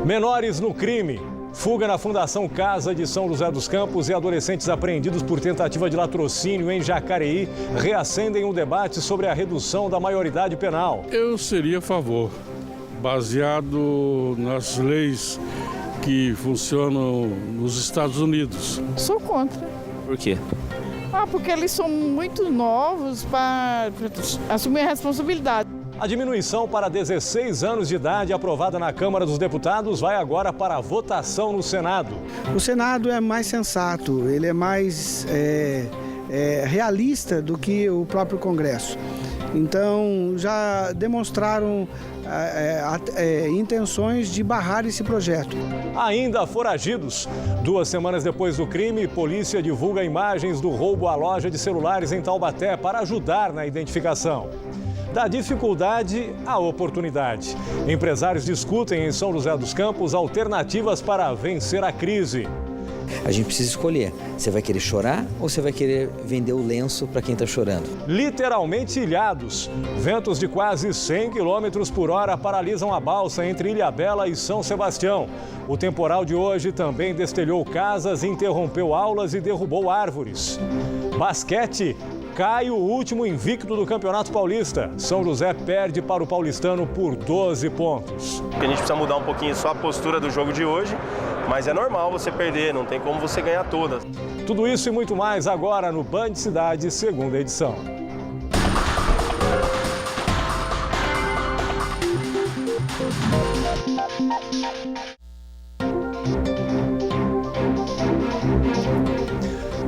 Menores no crime. Fuga na Fundação Casa de São José dos Campos e adolescentes apreendidos por tentativa de latrocínio em Jacareí reacendem um debate sobre a redução da maioridade penal. Eu seria a favor, baseado nas leis que funcionam nos Estados Unidos. Sou contra. Por quê? Porque eles são muito novos para assumir a responsabilidade. A diminuição para 16 anos de idade aprovada na Câmara dos Deputados vai agora para a votação no Senado. O Senado é mais sensato, ele é mais realista do que o próprio Congresso. Então, já demonstraram intenções de barrar esse projeto. Ainda foragidos. 2 semanas depois do crime, polícia divulga imagens do roubo à loja de celulares em Taubaté para ajudar na identificação. Da dificuldade à oportunidade. Empresários discutem em São José dos Campos alternativas para vencer a crise. A gente precisa escolher. Você vai querer chorar ou você vai querer vender o lenço para quem está chorando? Literalmente ilhados. Ventos de quase 100 km por hora paralisam a balsa entre Ilhabela e São Sebastião. O temporal de hoje também destelhou casas, interrompeu aulas e derrubou árvores. Basquete. Cai o último invicto do Campeonato Paulista. São José perde para o paulistano por 12 pontos. A gente precisa mudar um pouquinho só a postura do jogo de hoje, mas é normal você perder, não tem como você ganhar todas. Tudo isso e muito mais agora no Band Cidade, segunda edição.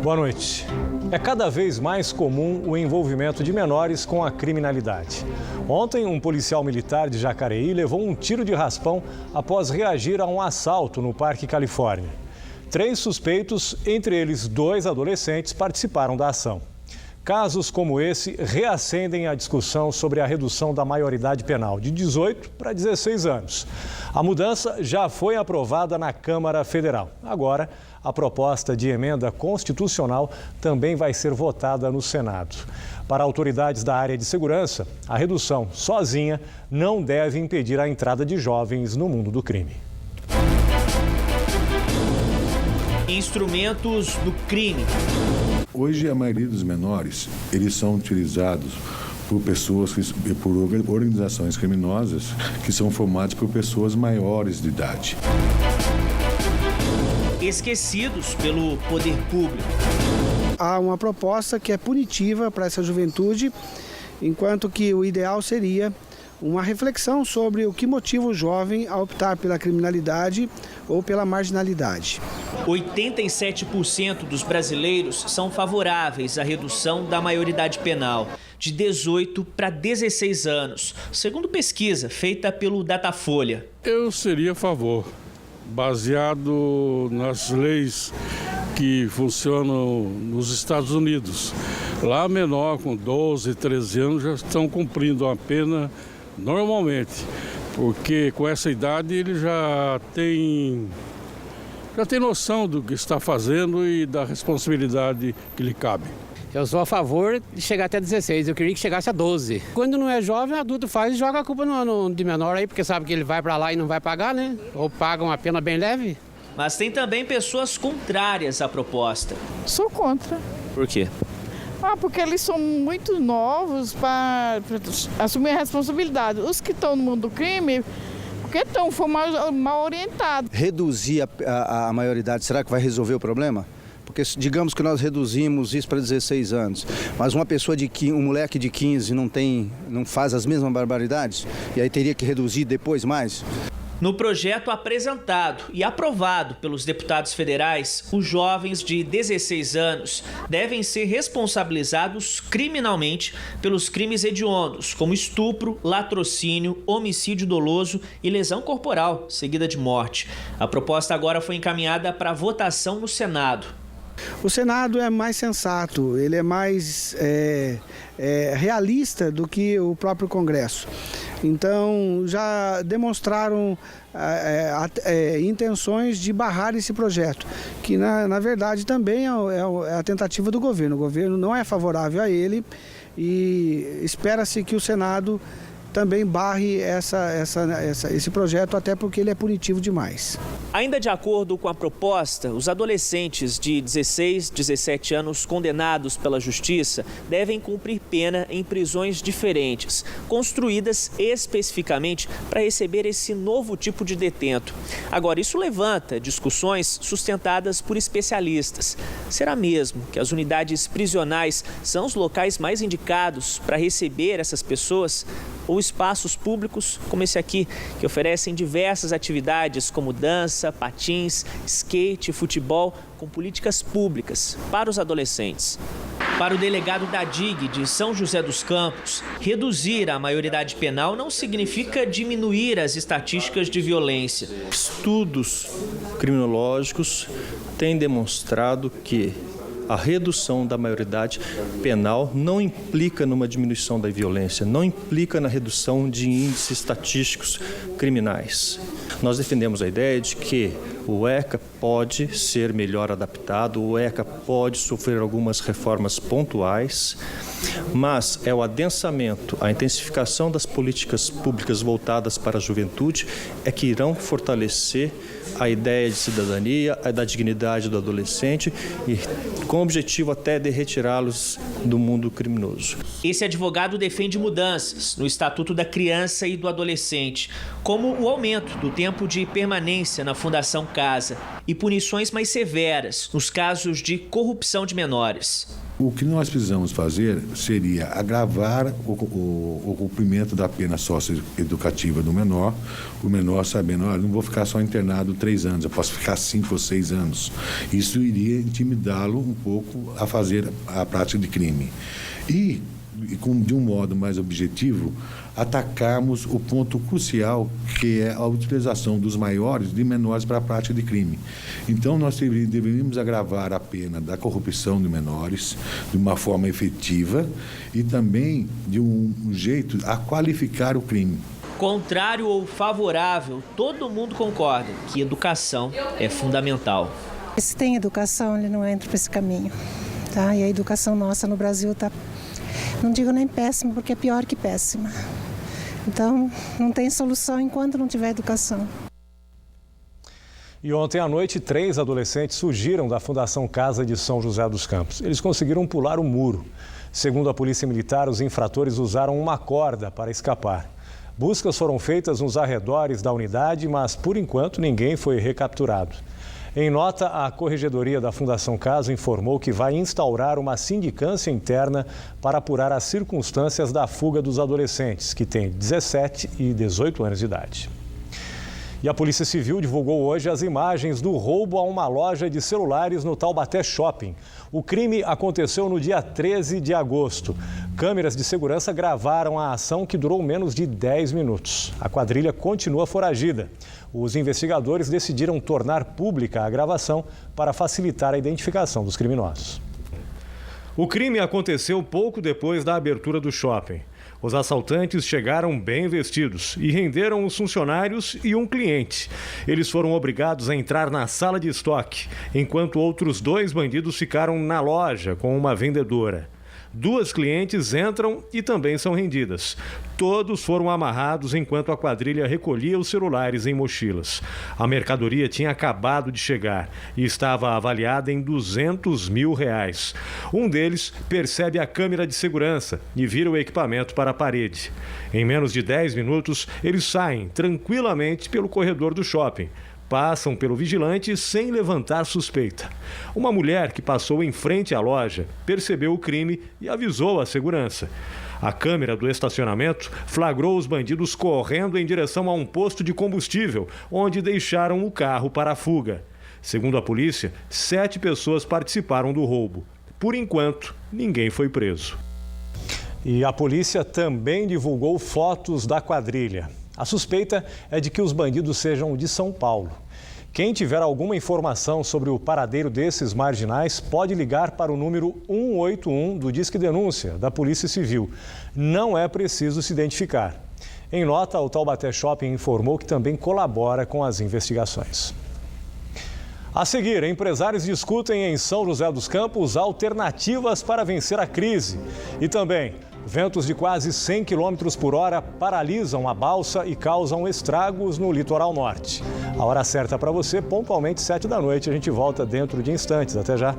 Boa noite. É cada vez mais comum o envolvimento de menores com a criminalidade. Ontem, um policial militar de Jacareí levou um tiro de raspão após reagir a um assalto no Parque Califórnia. 3 suspeitos, entre eles 2 adolescentes, participaram da ação. Casos como esse reacendem a discussão sobre a redução da maioridade penal de 18 para 16 anos. A mudança já foi aprovada na Câmara Federal. Agora, a proposta de emenda constitucional também vai ser votada no Senado. Para autoridades da área de segurança, a redução sozinha não deve impedir a entrada de jovens no mundo do crime. Instrumentos do crime. Hoje, a maioria dos menores, eles são utilizados por pessoas, por organizações criminosas que são formadas por pessoas maiores de idade. Esquecidos pelo poder público. Há uma proposta que é punitiva para essa juventude, enquanto que o ideal seria uma reflexão sobre o que motiva o jovem a optar pela criminalidade ou pela marginalidade. 87% dos brasileiros são favoráveis à redução da maioridade penal, de 18 para 16 anos, segundo pesquisa feita pelo Datafolha. Eu seria a favor, baseado nas leis que funcionam nos Estados Unidos. Lá, menor com 12, 13 anos já estão cumprindo a pena normalmente, porque com essa idade ele já tem noção do que está fazendo e da responsabilidade que lhe cabe. Eu sou a favor de chegar até 16, eu queria que chegasse a 12. Quando não é jovem, adulto faz e joga a culpa de menor aí, porque sabe que ele vai para lá e não vai pagar, né? Ou paga uma pena bem leve. Mas tem também pessoas contrárias à proposta. Sou contra. Por quê? Porque eles são muito novos para assumir a responsabilidade. Os que estão no mundo do crime, porque estão mal orientados. Reduzir a maioridade, será que vai resolver o problema? Porque digamos que nós reduzimos isso para 16 anos, mas um moleque de 15 não faz as mesmas barbaridades? E aí teria que reduzir depois mais? No projeto apresentado e aprovado pelos deputados federais, os jovens de 16 anos devem ser responsabilizados criminalmente pelos crimes hediondos, como estupro, latrocínio, homicídio doloso e lesão corporal, seguida de morte. A proposta agora foi encaminhada para votação no Senado. O Senado é mais sensato, ele é mais realista do que o próprio Congresso. Então, já demonstraram intenções de barrar esse projeto, que na verdade também é a tentativa do governo. O governo não é favorável a ele e espera-se que o Senado também barre esse projeto, até porque ele é punitivo demais. Ainda de acordo com a proposta, os adolescentes de 16, 17 anos condenados pela Justiça devem cumprir pena em prisões diferentes, construídas especificamente para receber esse novo tipo de detento. Agora, isso levanta discussões sustentadas por especialistas. Será mesmo que as unidades prisionais são os locais mais indicados para receber essas pessoas? Ou espaços públicos como esse aqui, que oferecem diversas atividades como dança, patins, skate, futebol, com políticas públicas para os adolescentes. Para o delegado da DIG de São José dos Campos, reduzir a maioridade penal não significa diminuir as estatísticas de violência. Estudos criminológicos têm demonstrado que a redução da maioridade penal não implica numa diminuição da violência, não implica na redução de índices estatísticos criminais. Nós defendemos a ideia de que o ECA pode ser melhor adaptado, o ECA pode sofrer algumas reformas pontuais, mas é o adensamento, a intensificação das políticas públicas voltadas para a juventude é que irão fortalecer a ideia de cidadania, a da dignidade do adolescente e com o objetivo até de retirá-los do mundo criminoso. Esse advogado defende mudanças no Estatuto da Criança e do Adolescente, como o aumento do tempo de permanência na Fundação Casa e punições mais severas nos casos de corrupção de menores. O que nós precisamos fazer seria agravar o cumprimento da pena socioeducativa do menor, o menor sabendo, olha, não vou ficar só internado 3 anos, eu posso ficar 5 ou 6 anos. Isso iria intimidá-lo um pouco a fazer a prática de crime. E de um modo mais objetivo, atacarmos o ponto crucial, que é a utilização dos maiores de menores para a prática de crime. Então, nós deveríamos agravar a pena da corrupção de menores de uma forma efetiva e também de um jeito a qualificar o crime. Contrário ou favorável, todo mundo concorda que educação é fundamental. Se tem educação, ele não entra para esse caminho, tá? E a educação nossa no Brasil está, não digo nem péssima, porque é pior que péssima. Então, não tem solução enquanto não tiver educação. E ontem à noite, 3 adolescentes fugiram da Fundação Casa de São José dos Campos. Eles conseguiram pular o muro. Segundo a Polícia Militar, os infratores usaram uma corda para escapar. Buscas foram feitas nos arredores da unidade, mas, por enquanto, ninguém foi recapturado. Em nota, a Corregedoria da Fundação Casa informou que vai instaurar uma sindicância interna para apurar as circunstâncias da fuga dos adolescentes, que têm 17 e 18 anos de idade. E a Polícia Civil divulgou hoje as imagens do roubo a uma loja de celulares no Taubaté Shopping. O crime aconteceu no dia 13 de agosto. Câmeras de segurança gravaram a ação, que durou menos de 10 minutos. A quadrilha continua foragida. Os investigadores decidiram tornar pública a gravação para facilitar a identificação dos criminosos. O crime aconteceu pouco depois da abertura do shopping. Os assaltantes chegaram bem vestidos e renderam os funcionários e um cliente. Eles foram obrigados a entrar na sala de estoque, enquanto outros 2 bandidos ficaram na loja com uma vendedora. 2 clientes entram e também são rendidas. Todos foram amarrados enquanto a quadrilha recolhia os celulares em mochilas. A mercadoria tinha acabado de chegar e estava avaliada em R$200 mil. Um deles percebe a câmera de segurança e vira o equipamento para a parede. Em menos de 10 minutos, eles saem tranquilamente pelo corredor do shopping. Passam pelo vigilante sem levantar suspeita. Uma mulher que passou em frente à loja percebeu o crime e avisou a segurança. A câmera do estacionamento flagrou os bandidos correndo em direção a um posto de combustível, onde deixaram o carro para a fuga. Segundo a polícia, 7 pessoas participaram do roubo. Por enquanto, ninguém foi preso. E a polícia também divulgou fotos da quadrilha. A suspeita é de que os bandidos sejam de São Paulo. Quem tiver alguma informação sobre o paradeiro desses marginais pode ligar para o número 181 do Disque Denúncia da Polícia Civil. Não é preciso se identificar. Em nota, o Taubaté Shopping informou que também colabora com as investigações. A seguir, empresários discutem em São José dos Campos alternativas para vencer a crise. E também, Ventos de quase 100 km por hora paralisam a balsa e causam estragos no litoral norte. A hora certa para você, pontualmente 7 da noite. A gente volta dentro de instantes. Até já.